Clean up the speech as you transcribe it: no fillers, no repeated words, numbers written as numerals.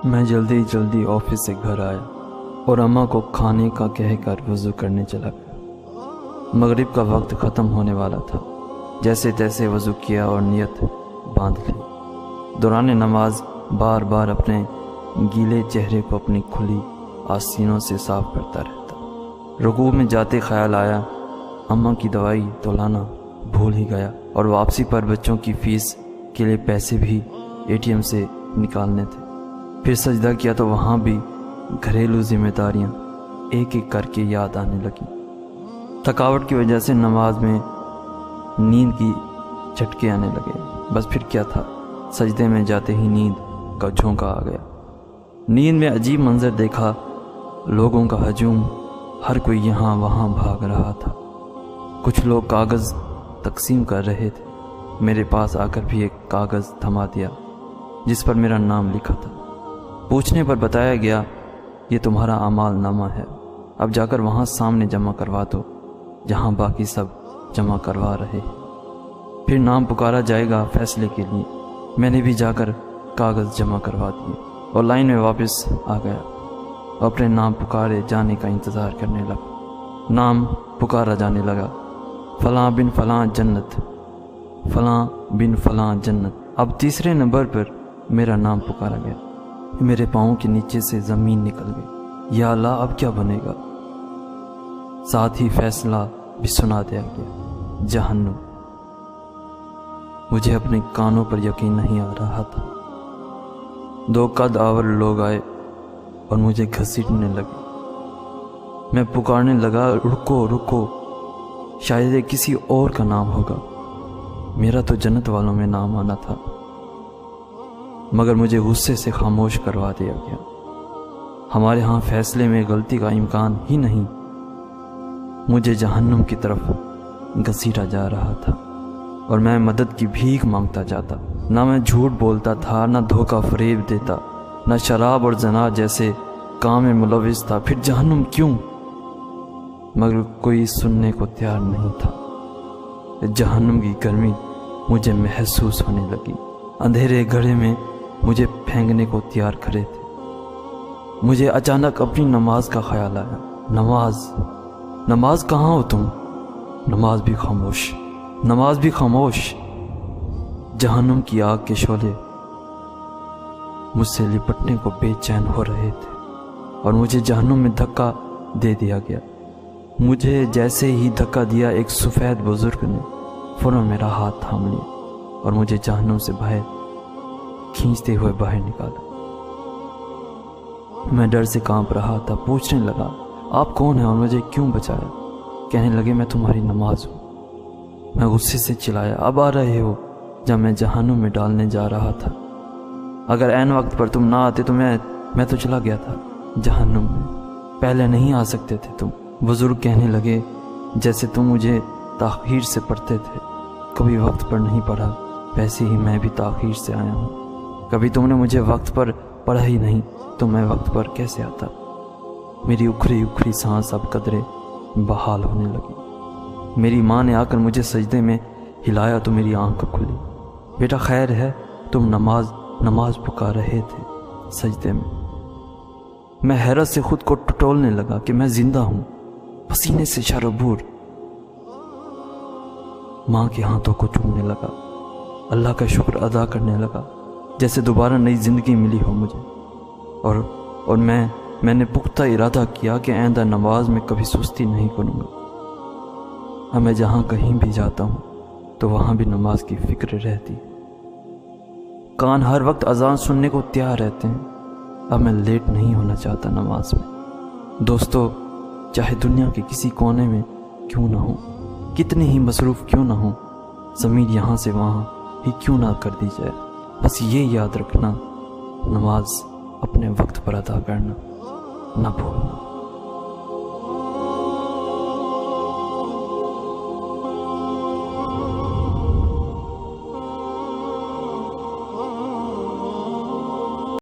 میں جلدی جلدی آفس سے گھر آیا اور اماں کو کھانے کا کہہ کر وضو کرنے چلا گیا۔ مغرب کا وقت ختم ہونے والا تھا۔ جیسے تیسے وضو کیا اور نیت باندھ لی۔ دوران نماز بار بار اپنے گیلے چہرے کو اپنی کھلی آستینوں سے صاف کرتا رہتا۔ رکوع میں جاتے خیال آیا اماں کی دوائی تو لانا بھول ہی گیا، اور واپسی پر بچوں کی فیس کے لیے پیسے بھی ATM سے نکالنے تھے۔ پھر سجدہ کیا تو وہاں بھی گھریلو ذمہ داریاں ایک ایک کر کے یاد آنے لگیں۔ تھکاوٹ کی وجہ سے نماز میں نیند کی جھٹکے آنے لگے۔ بس پھر کیا تھا، سجدے میں جاتے ہی نیند کا جھونکا آ گیا۔ نیند میں عجیب منظر دیکھا، لوگوں کا ہجوم، ہر کوئی یہاں وہاں بھاگ رہا تھا۔ کچھ لوگ کاغذ تقسیم کر رہے تھے۔ میرے پاس آ کر بھی ایک کاغذ تھما دیا جس پر میرا نام لکھا تھا۔ پوچھنے پر بتایا گیا یہ تمہارا اعمال نامہ ہے، اب جا کر وہاں سامنے جمع کروا دو جہاں باقی سب جمع کروا رہے ہیں۔ پھر نام پکارا جائے گا فیصلے کے لیے۔ میں نے بھی جا کر کاغذ جمع کروا دیے اور لائن میں واپس آ گیا اور اپنے نام پکارے جانے کا انتظار کرنے لگا۔ نام پکارا جانے لگا، فلاں بن فلاں جنت، فلاں بن فلاں جنت۔ اب تیسرے نمبر پر میرا نام پکارا گیا۔ میرے پاؤں کے نیچے سے زمین نکل گئی۔ یا اللہ اب کیا بنے گا؟ ساتھ ہی فیصلہ بھی سنا دیا گیا، جہنم۔ مجھے اپنے کانوں پر یقین نہیں آ رہا تھا۔ دو قد آور لوگ آئے اور مجھے گھسیٹنے لگے۔ میں پکارنے لگا، رکو رکو، شاید یہ کسی اور کا نام ہوگا، میرا تو جنت والوں میں نام آنا تھا، مگر مجھے غصے سے خاموش کروا دیا گیا۔ ہمارے ہاں فیصلے میں غلطی کا امکان ہی نہیں۔ مجھے جہنم کی طرف گھسیٹا جا رہا تھا اور میں مدد کی بھیک مانگتا جاتا۔ نہ میں جھوٹ بولتا تھا، نہ دھوکہ فریب دیتا، نہ شراب اور زنا جیسے کام میں ملوث تھا۔ پھر جہنم کیوں؟ مگر کوئی سننے کو تیار نہیں تھا۔ جہنم کی گرمی مجھے محسوس ہونے لگی۔ اندھیرے گھڑے میں مجھے پھینکنے کو تیار کھڑے تھے۔ مجھے اچانک اپنی نماز کا خیال آیا۔ نماز کہاں ہو تم؟ نماز بھی خاموش، نماز بھی خاموش۔ جہنم کی آگ کے شعلے مجھ سے لپٹنے کو بے چین ہو رہے تھے اور مجھے جہنم میں دھکا دے دیا گیا۔ مجھے جیسے ہی دھکا دیا، ایک سفید بزرگ نے فوراً میرا ہاتھ تھام لیا اور مجھے جہنم سے باہر کھینچتے ہوئے باہر نکالا۔ میں ڈر سے کانپ رہا تھا۔ پوچھنے لگا، آپ کون ہیں اور مجھے کیوں بچایا؟ کہنے لگے، میں تمہاری نماز ہوں۔ میں غصے سے چلایا، اب آ رہے ہو جب میں جہنم میں ڈالنے جا رہا تھا؟ اگر عین وقت پر تم نہ آتے تو میں تو چلا گیا تھا جہنم میں، پہلے نہیں آ سکتے تھے تم۔ بزرگ کہنے لگے، جیسے تم مجھے تاخیر سے پڑھتے تھے، کبھی وقت پر نہیں پڑھا، ویسے ہی میں بھی تاخیر سے آیا ہوں۔ کبھی تم نے مجھے وقت پر پڑھا ہی نہیں تو میں وقت پر کیسے آتا؟ میری اکھری اکھری سانس اب قدرے بحال ہونے لگی۔ میری ماں نے آ کر مجھے سجدے میں ہلایا تو میری آنکھ کھلی۔ بیٹا خیر ہے؟ تم نماز پکار رہے تھے سجدے میں۔ میں حیرت سے خود کو ٹٹولنے لگا کہ میں زندہ ہوں، پسینے سے شرابور۔ ماں کے ہاتھوں کو چومنے لگا، اللہ کا شکر ادا کرنے لگا جیسے دوبارہ نئی زندگی ملی ہو مجھے۔ اور میں نے پختہ ارادہ کیا کہ آئندہ نماز میں کبھی سستی نہیں کروں گا۔ اب میں جہاں کہیں بھی جاتا ہوں تو وہاں بھی نماز کی فکر رہتی۔ کان ہر وقت اذان سننے کو تیار رہتے ہیں۔ اب میں لیٹ نہیں ہونا چاہتا نماز میں۔ دوستو، چاہے دنیا کے کسی کونے میں کیوں نہ ہوں، کتنے ہی مصروف کیوں نہ ہوں، زمین یہاں سے وہاں ہی کیوں نہ کر دی جائے، بس یہ یاد رکھنا، نماز اپنے وقت پر ادا کرنا نہ بھولنا۔